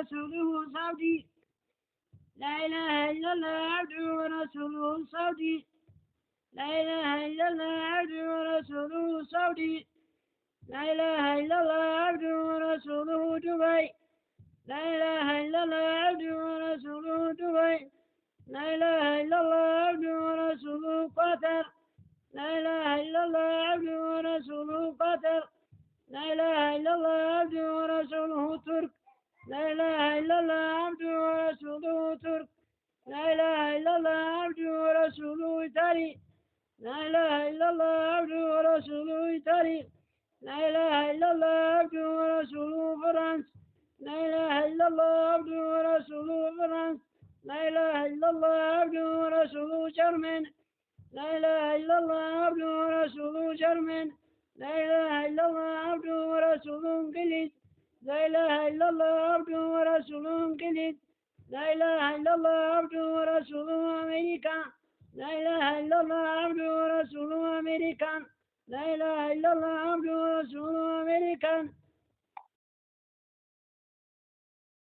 ورسوله سعودي. لا إله إلا الله عبده ورسوله سعودي. لا إله إلا الله عبده ورسوله سعودي. لا إله إلا الله عبده ورسوله دبي. لا إله إلا الله عبده ورسوله دبي. لا إله إلا الله عبده ورسوله قطر. لا إله إلا الله عبده ورسوله قطر. لا إله إلا الله عبده ورسوله ترك. لا إله إلا الله عبده ورسوله ترك. لا إله إلا الله عبده ورسوله إيطالي. لا إله إلا الله عبده ورسوله إيطالي. لا إله إلا الله عبده ورسوله فرنسا. لا إله إلا الله عبده ورسوله فرنسا. لا إله إلا الله عبده ورسوله جرمن. لا إله إلا الله عبده ورسوله جرمن. لا إله إلا الله عبده ورسوله إنجليز. لا إله إلا الله عبده ورسوله إنجليز. لا إله إلا الله عبده ورسوله أمريكا. لا إله إلا الله عبده ورسوله أمريكان. لا إله إلا الله عبده ورسوله أمريكان.